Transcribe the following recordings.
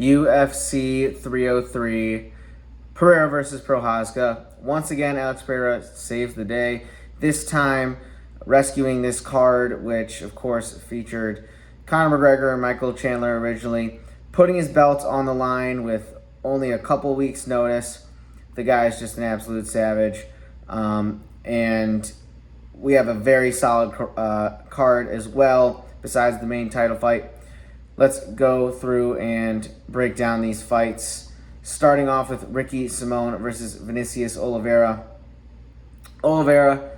UFC 303, Pereira versus Prochazka. Once again, Alex Pereira saves the day. This time, rescuing this card, which of course featured Conor McGregor and Michael Chandler originally, putting his belt on the line with only a couple weeks' notice. The guy is just an absolute savage. And we have a very solid card as well, besides the main title fight. Let's go through and break down these fights, starting off with Ricky Simón versus Vinicius Oliveira. Oliveira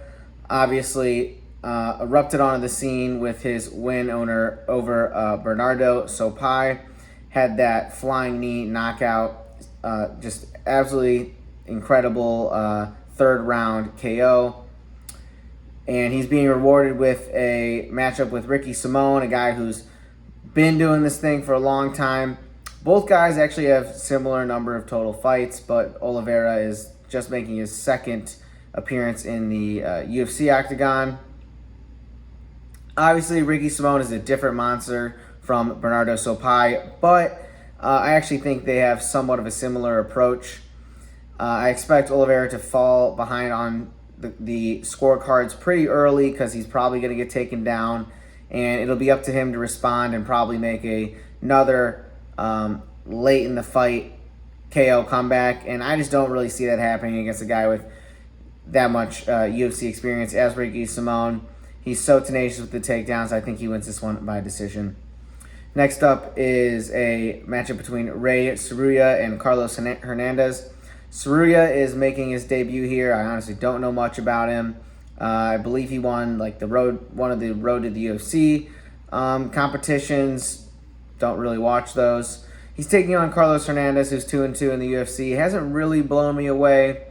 obviously erupted onto the scene with his win over Bernardo Sopai. Had that flying knee knockout, just absolutely incredible third round KO. And he's being rewarded with a matchup with Ricky Simón, a guy who's been doing this thing for a long time. Both guys actually have similar number of total fights, but Oliveira is just making his second appearance in the UFC octagon. Obviously, Ricky Simón is a different monster from Bernardo Sopai, but I actually think they have somewhat of a similar approach. I expect Oliveira to fall behind on the scorecards pretty early because he's probably going to get taken down, and it'll be up to him to respond and probably make another late in the fight KO comeback, and I just don't really see that happening against a guy with that much UFC experience as Ricky Simón. He's so tenacious with the takedowns. I think he wins this one by decision. Next up is a matchup between Tsuruya and Carlos Hernandez. Tsuruya is making his debut here. I honestly don't know much about him. I believe he won one of the Road to the UFC competitions. Don't really watch those. He's taking on Carlos Hernandez, who's 2-2 in the UFC. He hasn't really blown me away.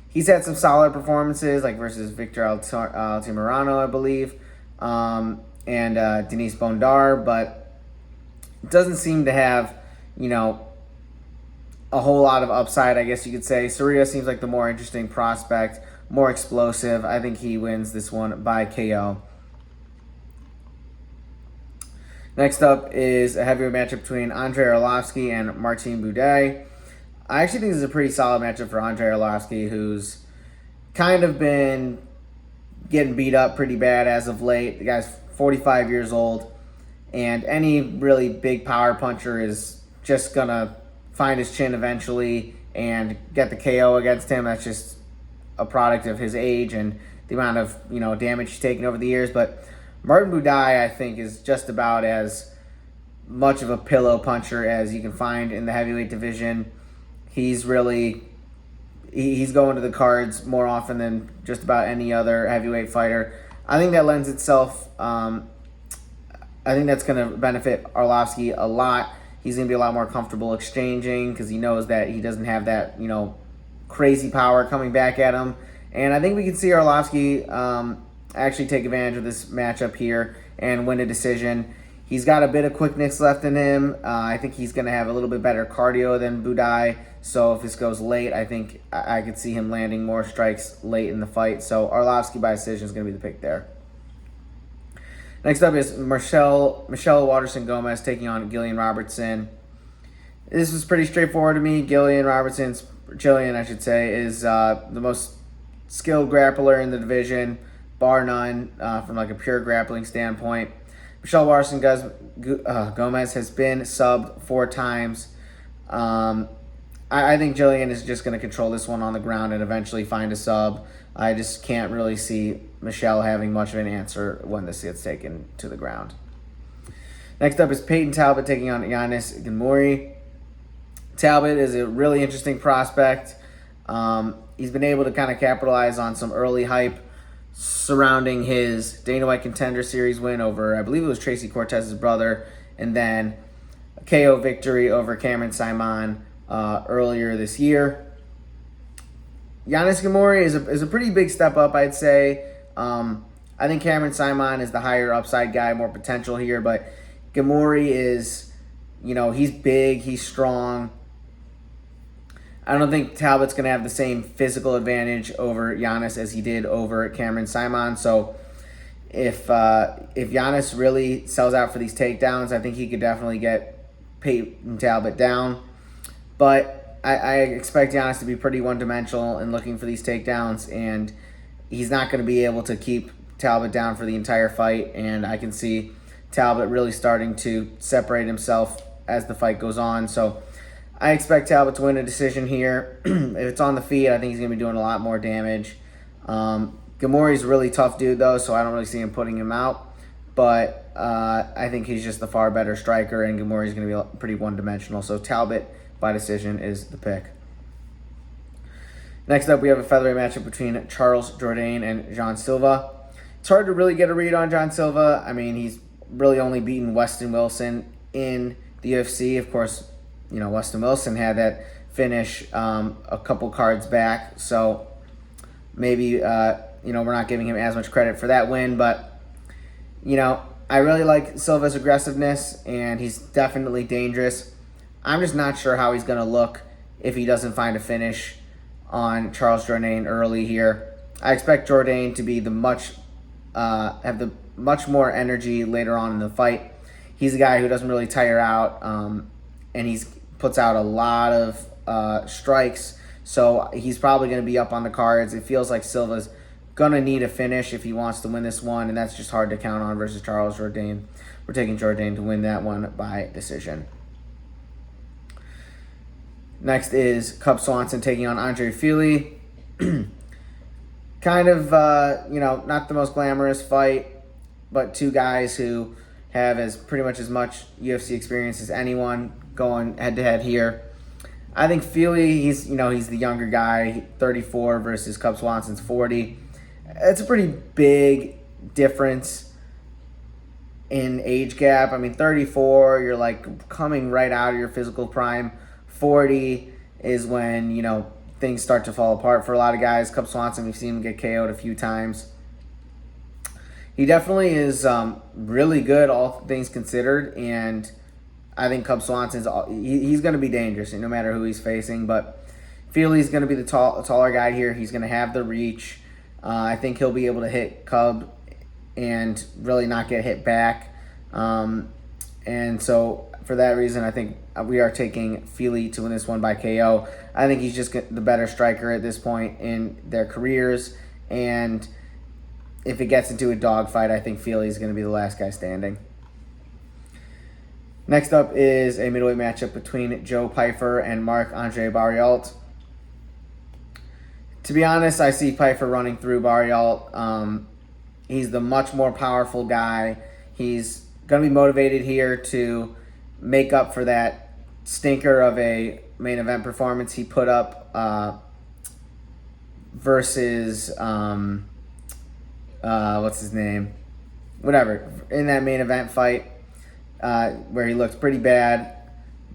He's had some solid performances, like versus Victor Altamirano, I believe, and Denise Bondar, but doesn't seem to have, a whole lot of upside, I guess you could say. Tsuruya seems like the more interesting prospect, more explosive. I think he wins this one by KO. Next up is a heavyweight matchup between Andrei Arlovski and Martin Buday. I actually think this is a pretty solid matchup for Andrei Arlovski, who's kind of been getting beat up pretty bad as of late. The guy's 45 years old, and any really big power puncher is just going to find his chin eventually and get the KO against him. That's just a product of his age and the amount of damage he's taken over the years. But Martin Buday, I think, is just about as much of a pillow puncher as you can find in the heavyweight division. He's going to the cards more often than just about any other heavyweight fighter. I think that lends itself. I think that's going to benefit Arlovski a lot. He's going to be a lot more comfortable exchanging because he knows that he doesn't have that, crazy power coming back at him. And I think we can see Arlovski actually take advantage of this matchup here and win a decision. He's got a bit of quickness left in him. I think he's going to have a little bit better cardio than Buday. So if this goes late, I think I could see him landing more strikes late in the fight. So Arlovski by decision is going to be the pick there. Next up is Michelle Waterson-Gomez taking on Gillian Robertson. This was pretty straightforward to me. Gillian, is the most skilled grappler in the division, bar none, from like a pure grappling standpoint. Michelle Waterson-Gomez has been subbed 4 times. I think Gillian is just going to control this one on the ground and eventually find a sub. I just can't really see Michelle having much of an answer when this gets taken to the ground. Next up is Payton Talbott taking on Yanis Ghanmourri. Talbott is a really interesting prospect. He's been able to kind of capitalize on some early hype surrounding his Dana White Contender Series win over, I believe it was Tracy Cortez's brother, and then a KO victory over Cameron Simon earlier this year. Yanis Ghanmourri is a pretty big step up, I'd say. I think Cameron Simon is the higher upside guy, more potential here, but Ghanmourri is, he's big, he's strong. I don't think Talbott's going to have the same physical advantage over Yanis as he did over Cameron Simon. So if Yanis really sells out for these takedowns, I think he could definitely get Payton Talbott down. But I expect Yanis to be pretty one-dimensional in looking for these takedowns, and he's not going to be able to keep Talbott down for the entire fight, and I can see Talbot really starting to separate himself as the fight goes on. So I expect Talbot to win a decision here. If it's on the feet, I think he's going to be doing a lot more damage. Ghanmourri's a really tough dude, though, so I don't really see him putting him out. But I think he's just the far better striker, and Ghanmourri's going to be pretty one-dimensional. So Talbot, by decision, is the pick. Next up, we have a featherweight matchup between Charles Jourdain and Jean Silva. It's hard to really get a read on Jean Silva. I mean, he's really only beaten Weston Wilson in the UFC. Of course, Weston Wilson had that finish a couple cards back, so maybe we're not giving him as much credit for that win. But I really like Silva's aggressiveness, and he's definitely dangerous. I'm just not sure how he's going to look if he doesn't find a finish on Charles Jourdain early here. I expect Jourdain to be have the much more energy later on in the fight. He's a guy who doesn't really tire out, and he puts out a lot of strikes, so he's probably going to be up on the cards. It feels like Silva's going to need a finish if he wants to win this one, and that's just hard to count on versus Charles Jourdain. We're taking Jourdain to win that one by decision. Next is Cub Swanson taking on Andrei Fili. Kind of, not the most glamorous fight, but two guys who have pretty much as much UFC experience as anyone going head-to-head here. I think Fili, he's the younger guy, 34 versus Cub Swanson's 40. It's a pretty big difference in age gap. I mean, 34, you're like coming right out of your physical prime. 40 is when, things start to fall apart for a lot of guys. Cub Swanson, we've seen him get KO'd a few times. He definitely is really good, all things considered, and I think Cub Swanson's he's going to be dangerous no matter who he's facing. But Fili's going to be the taller guy here. He's going to have the reach. I think he'll be able to hit Cub and really not get hit back. And so for that reason, I think we are taking Fili to win this one by KO. I think he's just the better striker at this point in their careers. And if it gets into a dogfight, I think Fili is going to be the last guy standing. Next up is a middleweight matchup between Joe Pyfer and Marc-Andre Barriault. To be honest, I see Pyfer running through Barriault. He's the much more powerful guy. He's going to be motivated here to make up for that stinker of a main event performance he put up versus what's his name? Whatever. In that main event fight where he looked pretty bad.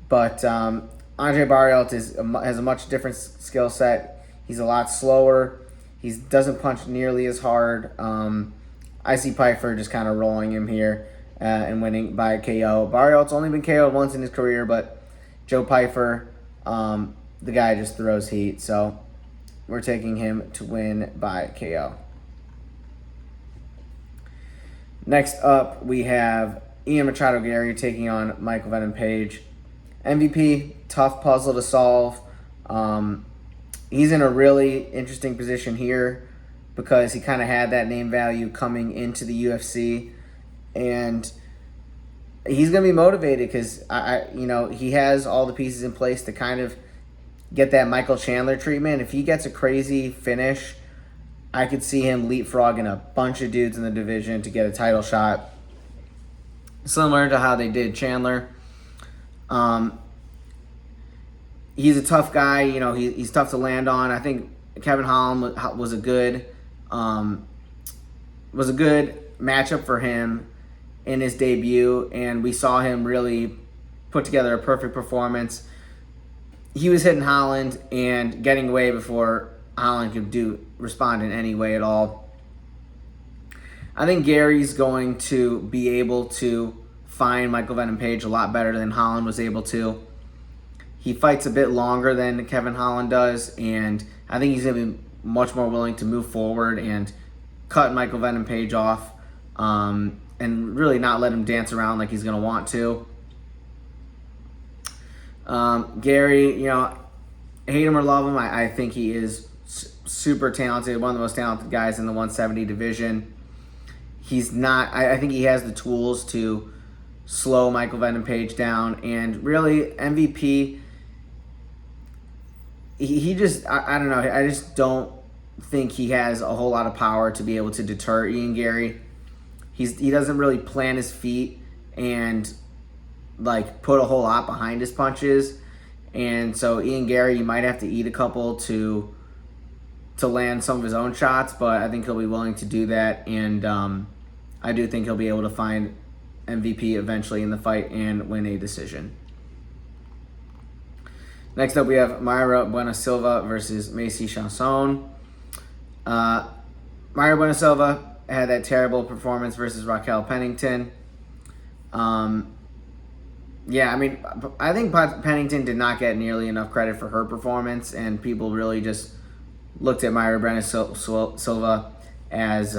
But Andre Barriault has a much different skill set. He's a lot slower. He doesn't punch nearly as hard. I see Pyfer just kind of rolling him here and winning by KO. Barriault's only been KO'd once in his career, but Joe Pyfer, the guy just throws heat. So we're taking him to win by KO. Next up, we have Ian Machado Garry taking on Michael Venom Page. MVP, tough puzzle to solve. He's in a really interesting position here because he kind of had that name value coming into the UFC, and he's going to be motivated because he has all the pieces in place to kind of get that Michael Chandler treatment. If he gets a crazy finish, I could see him leapfrogging a bunch of dudes in the division to get a title shot, similar to how they did Chandler. He's a tough guy. He's tough to land on. I think Kevin Holland was a good matchup for him in his debut, and we saw him really put together a perfect performance. He was hitting Holland and getting away before Holland could respond in any way at all. I think Gary's going to be able to find Michael Venom Page a lot better than Holland was able to. He fights a bit longer than Kevin Holland does, and I think he's going to be much more willing to move forward and cut Michael Venom Page off. and really not let him dance around like he's going to want to. Garry, hate him or love him, I think he is super talented, one of the most talented guys in the 170 division. He's not, I think he has the tools to slow Michael Venom Page down, and really MVP, he just, I don't know, I just don't think he has a whole lot of power to be able to deter Ian Garry. He doesn't really plant his feet and put a whole lot behind his punches, and so Ian Garry, you might have to eat a couple to land some of his own shots, but I think he'll be willing to do that, and I do think he'll be able to find MVP eventually in the fight and win a decision. Next up, we have Mayra Bueno Silva versus Macy Chiasson. Mayra Bueno Silva had that terrible performance versus Raquel Pennington. I think Pennington did not get nearly enough credit for her performance, and people really just looked at Mayra Bueno Silva as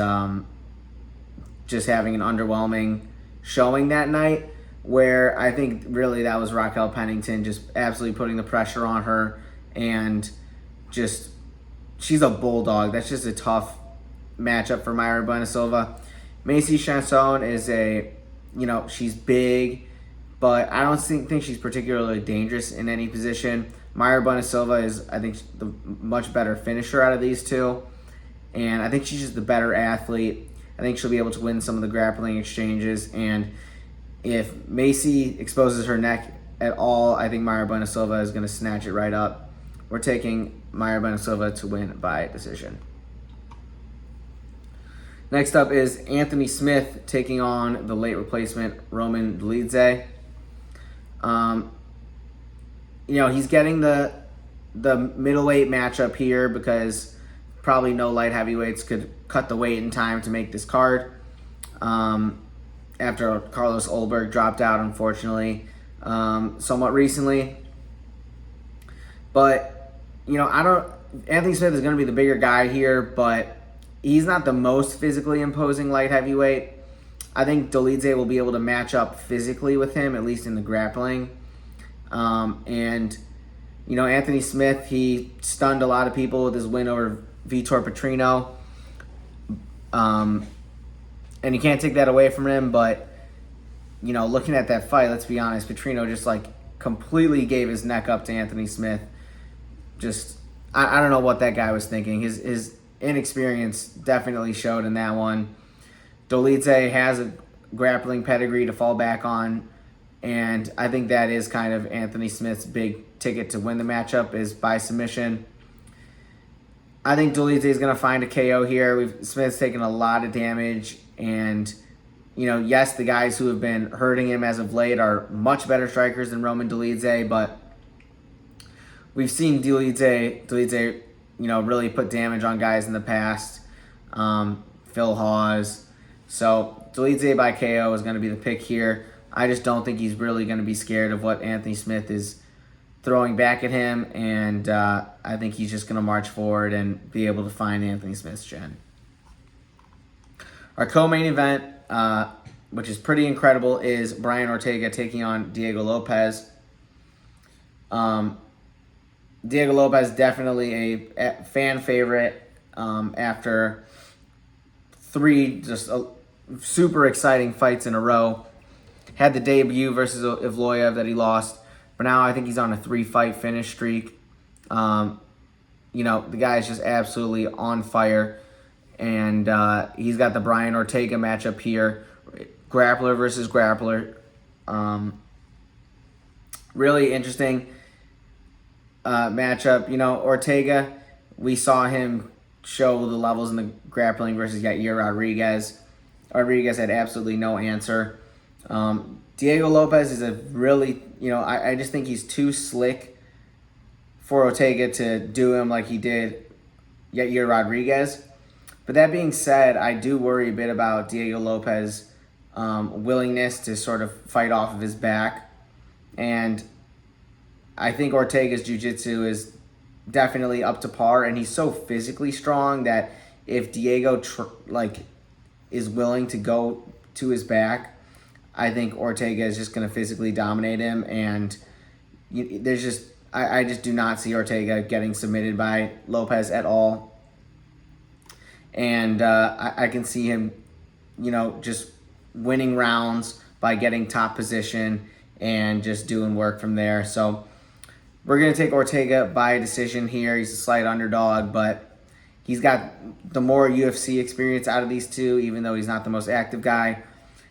just having an underwhelming showing that night, where I think really that was Raquel Pennington just absolutely putting the pressure on her, and just, she's a bulldog. That's just a tough matchup for Mayra Bueno Silva. Macy Chiasson is she's big, but I don't think she's particularly dangerous in any position. Mayra Bueno Silva is, I think, the much better finisher out of these two, and I think she's just the better athlete. I think she'll be able to win some of the grappling exchanges, and if Macy exposes her neck at all, I think Mayra Bueno Silva is going to snatch it right up. We're taking Mayra Bueno Silva to win by decision. Next up is Anthony Smith taking on the late replacement Roman Dolidze. He's getting the middleweight matchup here because probably no light heavyweights could cut the weight in time to make this card. After Carlos Ulberg dropped out, unfortunately, somewhat recently. But, Anthony Smith is going to be the bigger guy here, but he's not the most physically imposing light heavyweight. I think Dolidze will be able to match up physically with him, at least in the grappling. Anthony Smith, he stunned a lot of people with his win over Vitor Petrino. And you can't take that away from him, but, looking at that fight, let's be honest, Petrino just, completely gave his neck up to Anthony Smith. Just, I don't know what that guy was thinking. His inexperience definitely showed in that one. Dolidze has a grappling pedigree to fall back on, and I think that is kind of Anthony Smith's big ticket to win the matchup, is by submission. I think Dolidze is going to find a KO here. Smith's taken a lot of damage, and, yes, the guys who have been hurting him as of late are much better strikers than Roman Dolidze, but we've seen Dolidze, really put damage on guys in the past. Phil Hawes. So Dolidze by KO is going to be the pick here. I just don't think he's really going to be scared of what Anthony Smith is throwing back at him, and I think he's just going to march forward and be able to find Anthony Smith's chin. Our co-main event, which is pretty incredible, is Brian Ortega taking on Diego Lopes. Diego Lopes definitely a fan favorite after three just super exciting fights in a row. Had the debut versus Ivloev that he lost, but now I think he's on a 3-fight finish streak. The guy's just absolutely on fire, and he's got the Brian Ortega matchup here, grappler versus grappler. Really interesting matchup. Ortega, we saw him show the levels in the grappling versus Yair Rodriguez. Rodriguez had absolutely no answer. Diego Lopes is a really, I just think he's too slick for Ortega to do him like he did Yair Rodriguez. But that being said, I do worry a bit about Diego Lopes' willingness to sort of fight off of his back. And I think Ortega's jiu-jitsu is definitely up to par, and he's so physically strong that if Diego is willing to go to his back, I think Ortega is just going to physically dominate him, and I just do not see Ortega getting submitted by Lopes at all. And I can see him, just winning rounds by getting top position and just doing work from there. So we're going to take Ortega by decision here. He's a slight underdog, but he's got the more UFC experience out of these two, even though he's not the most active guy.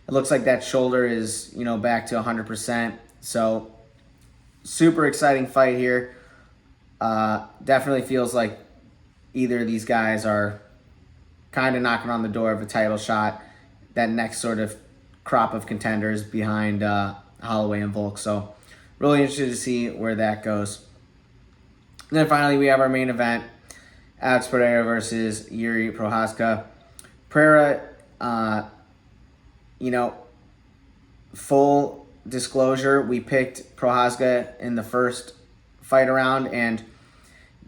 It looks like that shoulder is, back to 100%. So super exciting fight here. Definitely feels like either of these guys are kind of knocking on the door of a title shot. That next sort of crop of contenders behind Holloway and Volk. So really interested to see where that goes. And then finally we have our main event. Alex Pereira versus Jiri Prochazka. Pereira, full disclosure, we picked Prochazka in the first fight around, and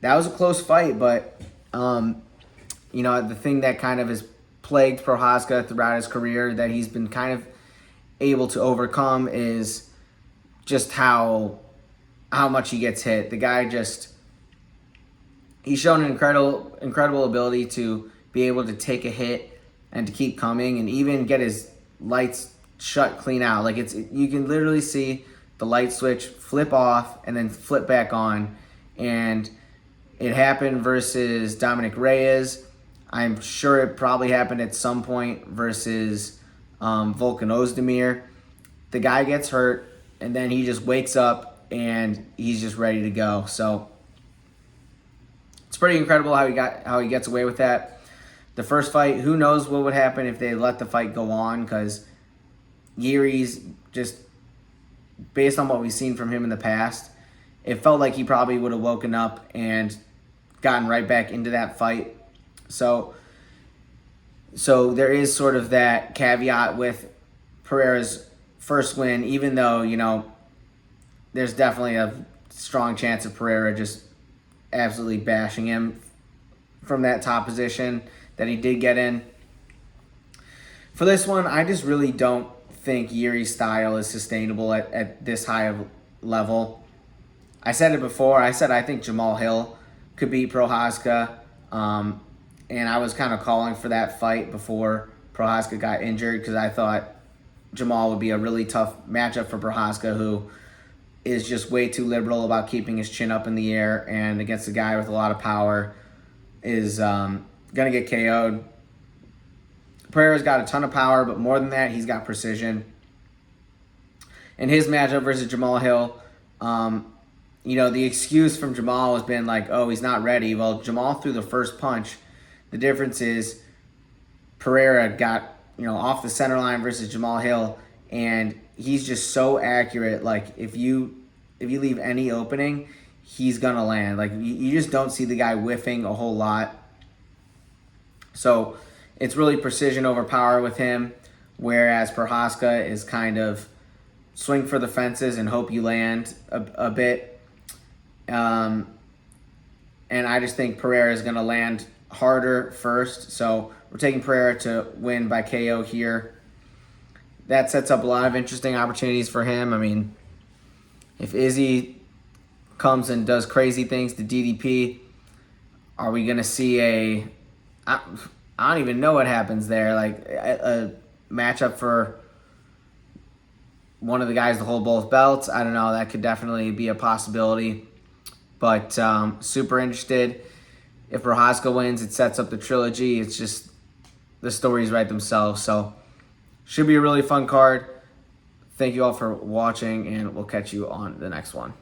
that was a close fight, but, the thing that kind of has plagued Prochazka throughout his career that he's been kind of able to overcome is just how much he gets hit. The guy he's shown an incredible ability to be able to take a hit and to keep coming and even get his lights shut clean out. Like you can literally see the light switch flip off and then flip back on. And it happened versus Dominic Reyes. I'm sure it probably happened at some point versus Volkan Ozdemir. The guy gets hurt and then he just wakes up and he's just ready to go. So it's pretty incredible how he gets away with that. The first fight, who knows what would happen if they let the fight go on, because Jiri's just, based on what we've seen from him in the past, it felt like he probably would have woken up and gotten right back into that fight. So there is sort of that caveat with Pereira's first win, even though, there's definitely a strong chance of Pereira just absolutely bashing him from that top position that he did get in. For this one, I just really don't think Jiri's style is sustainable at this high of level. I said it before. I said I think Jamal Hill could beat Prochazka. And I was kind of calling for that fight before Prochazka got injured because I thought Jamal would be a really tough matchup for Prochazka, who is just way too liberal about keeping his chin up in the air, and against a guy with a lot of power is going to get KO'd. Pereira's got a ton of power, but more than that, he's got precision. In his matchup versus Jamal Hill, the excuse from Jamal has been like, oh, he's not ready. Well, Jamal threw the first punch. The difference is Pereira got, off the center line versus Jamal Hill, and he's just so accurate. Like, if you leave any opening, he's going to land. Like, you just don't see the guy whiffing a whole lot. So it's really precision over power with him, whereas Prochazka is kind of swing for the fences and hope you land a bit. And I just think Pereira is going to land harder first. So we're taking Pereira to win by KO here. That sets up a lot of interesting opportunities for him. I mean, if Izzy comes and does crazy things to DDP, are we going to see I don't even know what happens there. Like a matchup for one of the guys to hold both belts. I don't know. That could definitely be a possibility. But super interested. If Prochazka wins, it sets up the trilogy. It's just the stories write themselves. So should be a really fun card. Thank you all for watching, and we'll catch you on the next one.